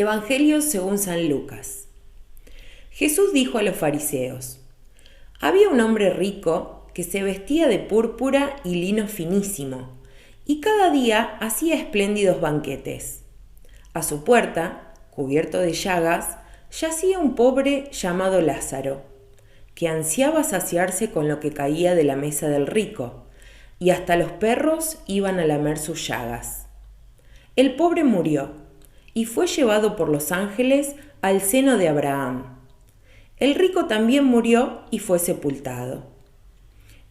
Evangelio según San Lucas. Jesús dijo a los fariseos: Había un hombre rico que se vestía de púrpura y lino finísimo, y cada día hacía espléndidos banquetes. A su puerta, cubierto de llagas, yacía un pobre llamado Lázaro, que ansiaba saciarse con lo que caía de la mesa del rico, y hasta los perros iban a lamer sus llagas. El pobre murió, y fue llevado por los ángeles al seno de Abraham. El rico también murió y fue sepultado.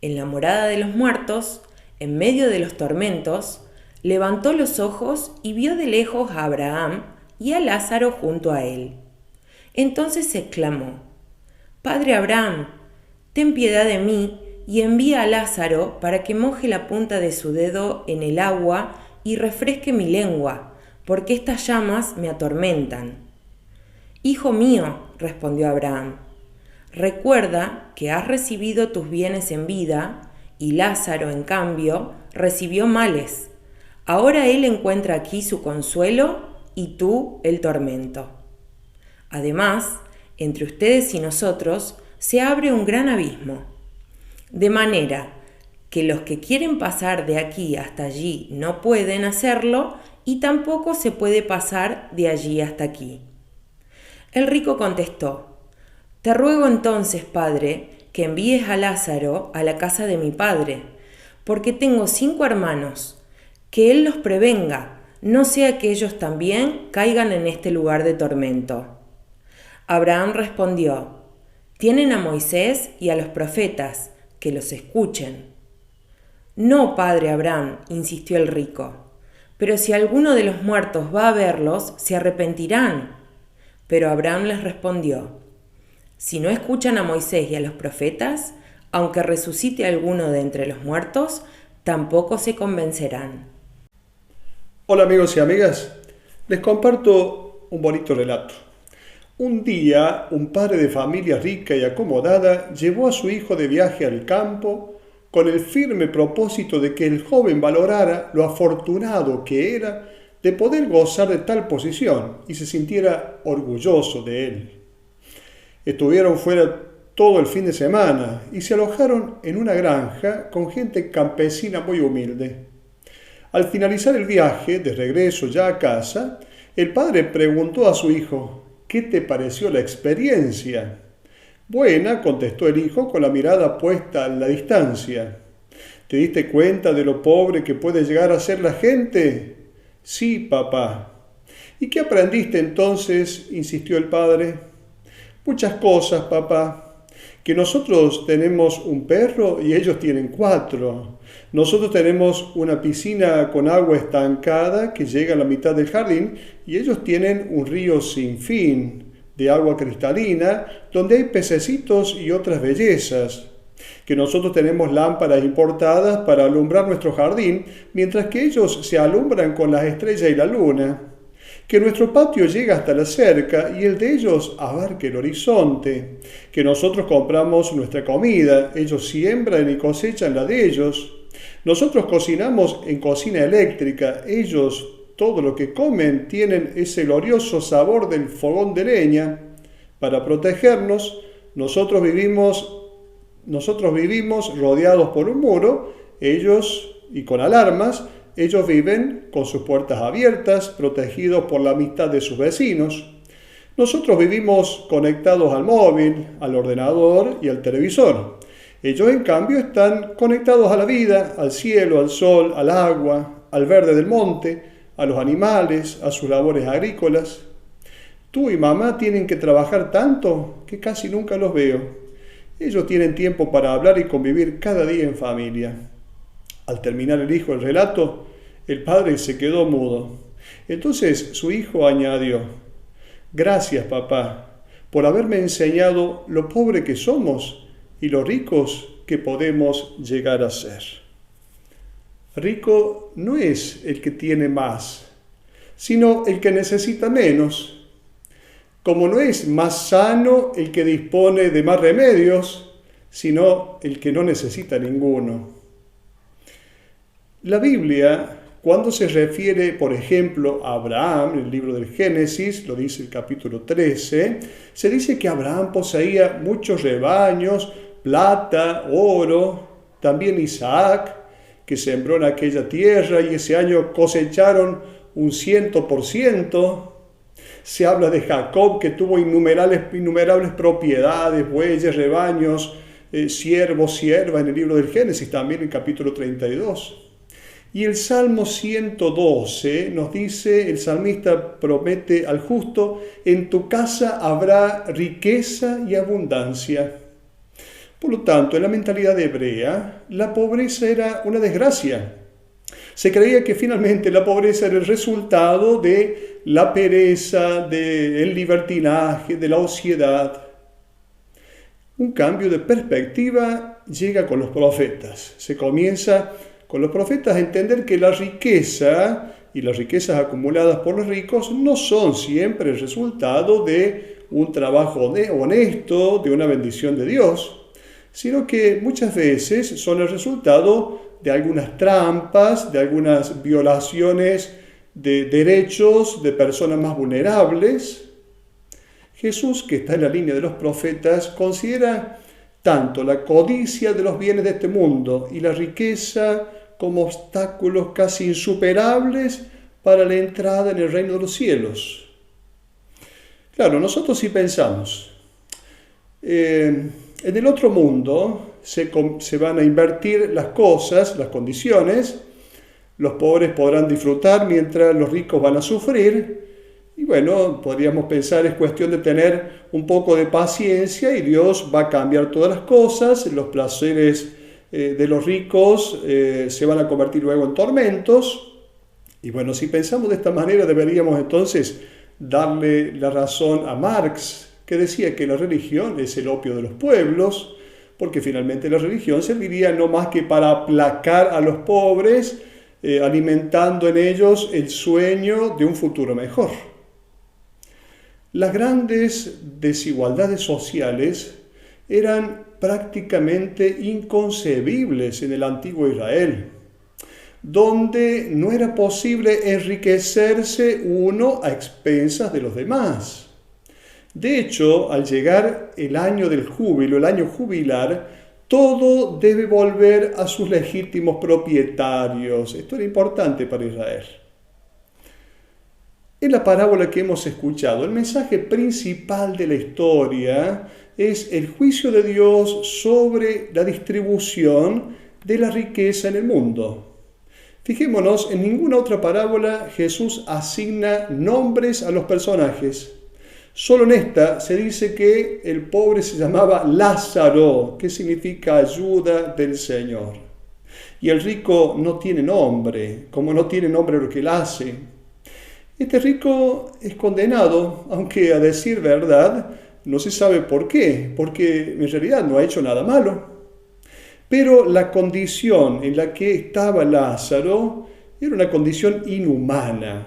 En la morada de los muertos, en medio de los tormentos, levantó los ojos y vio de lejos a Abraham y a Lázaro junto a él. Entonces exclamó: Padre Abraham, ten piedad de mí y envía a Lázaro para que moje la punta de su dedo en el agua y refresque mi lengua, porque estas llamas me atormentan. Hijo mío, respondió Abraham, recuerda que has recibido tus bienes en vida, y Lázaro, en cambio, recibió males. Ahora él encuentra aquí su consuelo y tú el tormento. Además, entre ustedes y nosotros se abre un gran abismo, de manera que los que quieren pasar de aquí hasta allí no pueden hacerlo, y tampoco se puede pasar de allí hasta aquí. El rico contestó: Te ruego entonces, padre, que envíes a Lázaro a la casa de mi padre, porque tengo 5 hermanos, que él los prevenga, no sea que ellos también caigan en este lugar de tormento. Abraham respondió: Tienen a Moisés y a los profetas, que los escuchen. No, padre Abraham, insistió el rico, pero si alguno de los muertos va a verlos, se arrepentirán. Pero Abraham les respondió: Si no escuchan a Moisés y a los profetas, aunque resucite alguno de entre los muertos, tampoco se convencerán. Hola amigos y amigas, les comparto un bonito relato. Un día, un padre de familia rica y acomodada llevó a su hijo de viaje al campo con el firme propósito de que el joven valorara lo afortunado que era de poder gozar de tal posición y se sintiera orgulloso de él. Estuvieron fuera todo el fin de semana y se alojaron en una granja con gente campesina muy humilde. Al finalizar el viaje, de regreso ya a casa, el padre preguntó a su hijo: ¿Qué te pareció la experiencia? Buena, contestó el hijo con la mirada puesta a la distancia. ¿Te diste cuenta de lo pobre que puede llegar a ser la gente? Sí, papá. ¿Y qué aprendiste entonces?, insistió el padre. Muchas cosas, papá. Que nosotros tenemos un perro y ellos tienen 4. Nosotros tenemos una piscina con agua estancada que llega a la mitad del jardín y ellos tienen un río sin fin de agua cristalina donde hay pececitos y otras bellezas. Que nosotros tenemos lámparas importadas para alumbrar nuestro jardín, mientras que ellos se alumbran con las estrellas y la luna. Que nuestro patio llega hasta la cerca y el de ellos abarque el horizonte. Que nosotros compramos nuestra comida, ellos siembran y cosechan la de ellos. Nosotros cocinamos en cocina eléctrica, ellos todo lo que comen tienen ese glorioso sabor del fogón de leña. Para protegernos, nosotros vivimos rodeados por un muro, ellos, y con alarmas, ellos viven con sus puertas abiertas, protegidos por la amistad de sus vecinos. Nosotros vivimos conectados al móvil, al ordenador y al televisor. Ellos, en cambio, están conectados a la vida, al cielo, al sol, al agua, al verde del monte, a los animales, a sus labores agrícolas. Tú y mamá tienen que trabajar tanto que casi nunca los veo. Ellos tienen tiempo para hablar y convivir cada día en familia. Al terminar el hijo el relato, el padre se quedó mudo. Entonces su hijo añadió: Gracias, papá, por haberme enseñado lo pobre que somos y lo ricos que podemos llegar a ser. Rico no es el que tiene más, sino el que necesita menos. Como no es más sano el que dispone de más remedios, sino el que no necesita ninguno. La Biblia cuando se refiere, por ejemplo, a Abraham, en el libro del Génesis, lo dice el capítulo 13, se dice que Abraham poseía muchos rebaños, plata, oro, también Isaac, que sembró en aquella tierra y ese año cosecharon un 100%. Se habla de Jacob, que tuvo innumerables propiedades, bueyes, rebaños, siervos, siervas, en el libro del Génesis, también en el capítulo 32. Y el Salmo 112 nos dice, el salmista promete al justo, en tu casa habrá riqueza y abundancia. Por lo tanto, en la mentalidad hebrea, la pobreza era una desgracia. Se creía que finalmente la pobreza era el resultado de la pereza, del libertinaje, de la ociedad. Un cambio de perspectiva llega con los profetas. Se comienza con los profetas a entender que la riqueza y las riquezas acumuladas por los ricos no son siempre el resultado de un trabajo honesto, de una bendición de Dios, sino que muchas veces son el resultado de algunas trampas, de algunas violaciones de derechos de personas más vulnerables. Jesús, que está en la línea de los profetas, considera tanto la codicia de los bienes de este mundo y la riqueza como obstáculos casi insuperables para la entrada en el reino de los cielos. Claro, nosotros sí pensamos, en el otro mundo se van a invertir las cosas, las condiciones, los pobres podrán disfrutar mientras los ricos van a sufrir. Y bueno, podríamos pensar, es cuestión de tener un poco de paciencia y Dios va a cambiar todas las cosas, los placeres de los ricos se van a convertir luego en tormentos. Y bueno, si pensamos de esta manera, deberíamos entonces darle la razón a Marx, que decía que la religión es el opio de los pueblos, porque finalmente la religión serviría no más que para aplacar a los pobres, alimentando en ellos el sueño de un futuro mejor. Las grandes desigualdades sociales eran prácticamente inconcebibles en el antiguo Israel, donde no era posible enriquecerse uno a expensas de los demás. De hecho, al llegar el año del júbilo, el año jubilar, todo debe volver a sus legítimos propietarios. Esto era importante para Israel. En la parábola que hemos escuchado, el mensaje principal de la historia es el juicio de Dios sobre la distribución de la riqueza en el mundo. Fijémonos, en ninguna otra parábola Jesús asigna nombres a los personajes. Solo en esta se dice que el pobre se llamaba Lázaro, que significa ayuda del Señor. Y el rico no tiene nombre, como no tiene nombre lo que él hace. Este rico es condenado, aunque a decir verdad, no se sabe por qué, porque en realidad no ha hecho nada malo. Pero la condición en la que estaba Lázaro era una condición inhumana.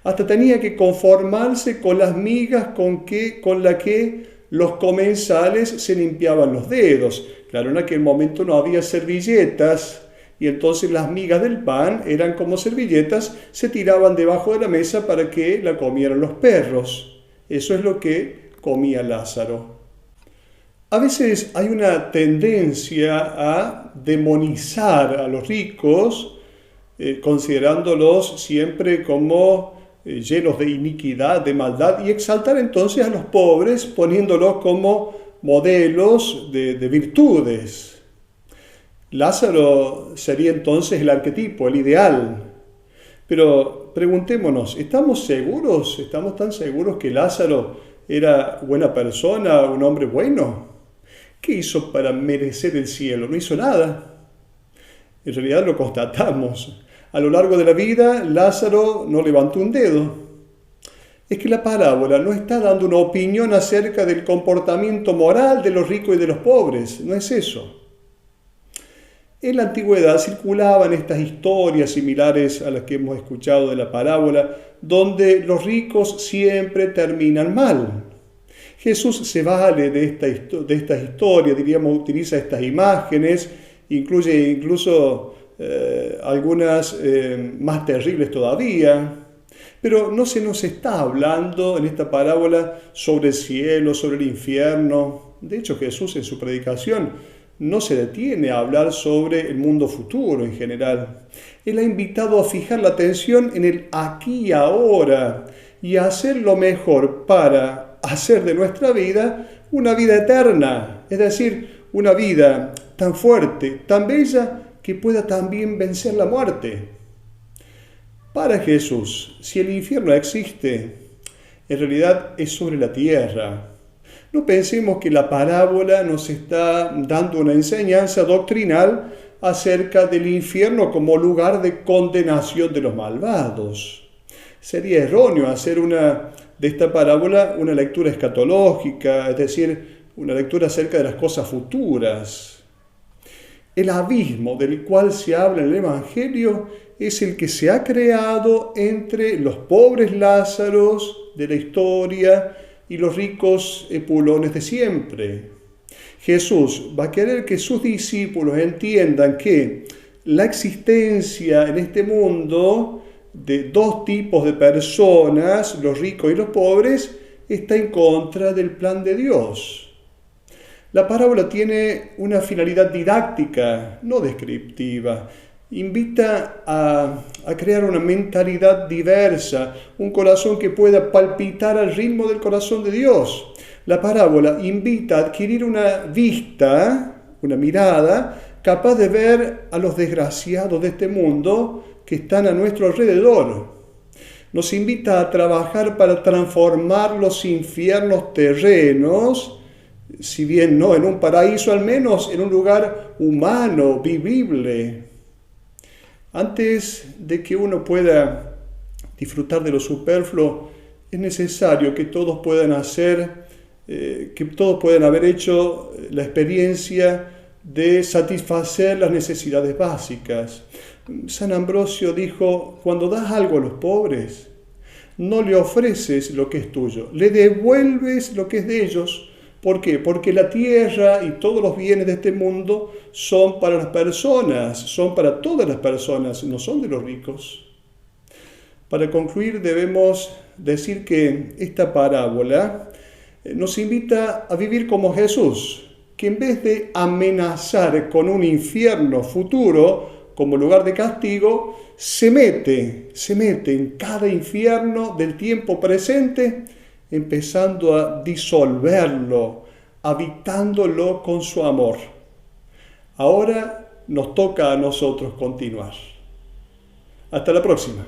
Hasta tenía que conformarse con las migas con las que los comensales se limpiaban los dedos. Claro, en aquel momento no había servilletas, y entonces las migas del pan eran como servilletas, se tiraban debajo de la mesa para que la comieran los perros. Eso es lo que comía Lázaro. A veces hay una tendencia a demonizar a los ricos, considerándolos siempre como llenos de iniquidad, de maldad, y exaltar entonces a los pobres poniéndolos como modelos de virtudes. Lázaro sería entonces el arquetipo, el ideal. Pero preguntémonos, ¿estamos seguros? ¿Estamos tan seguros que Lázaro era buena persona, un hombre bueno? ¿Qué hizo para merecer el cielo? No hizo nada. En realidad lo constatamos. A lo largo de la vida, Lázaro no levantó un dedo. Es que la parábola no está dando una opinión acerca del comportamiento moral de los ricos y de los pobres. No es eso. En la antigüedad circulaban estas historias similares a las que hemos escuchado de la parábola, donde los ricos siempre terminan mal. Jesús se vale de estas historias, diríamos, utiliza estas imágenes, incluso algunas más terribles todavía. Pero no se nos está hablando en esta parábola sobre el cielo, sobre el infierno. De hecho, Jesús en su predicación no se detiene a hablar sobre el mundo futuro en general. Él ha invitado a fijar la atención en el aquí y ahora y a hacer lo mejor para hacer de nuestra vida una vida eterna, es decir, una vida tan fuerte, tan bella, que pueda también vencer la muerte. Para Jesús, si el infierno existe, en realidad es sobre la tierra. No pensemos que la parábola nos está dando una enseñanza doctrinal acerca del infierno como lugar de condenación de los malvados. Sería erróneo hacer de esta parábola una lectura escatológica, es decir, una lectura acerca de las cosas futuras. El abismo del cual se habla en el Evangelio es el que se ha creado entre los pobres Lázaros de la historia y los ricos epulones de siempre. Jesús va a querer que sus discípulos entiendan que la existencia en este mundo de dos tipos de personas, los ricos y los pobres, está en contra del plan de Dios. La parábola tiene una finalidad didáctica, no descriptiva. Invita a crear una mentalidad diversa, un corazón que pueda palpitar al ritmo del corazón de Dios. La parábola invita a adquirir una vista, una mirada, capaz de ver a los desgraciados de este mundo que están a nuestro alrededor. Nos invita a trabajar para transformar los infiernos terrenos, si bien no en un paraíso, al menos en un lugar humano, vivible. Antes de que uno pueda disfrutar de lo superfluo, es necesario que todos puedan haber hecho la experiencia de satisfacer las necesidades básicas. San Ambrosio dijo: cuando das algo a los pobres, no le ofreces lo que es tuyo, le devuelves lo que es de ellos. ¿Por qué? Porque la tierra y todos los bienes de este mundo son para las personas, son para todas las personas, no son de los ricos. Para concluir, debemos decir que esta parábola nos invita a vivir como Jesús, que en vez de amenazar con un infierno futuro como lugar de castigo, se mete en cada infierno del tiempo presente, empezando a disolverlo, habitándolo con su amor. Ahora nos toca a nosotros continuar. Hasta la próxima.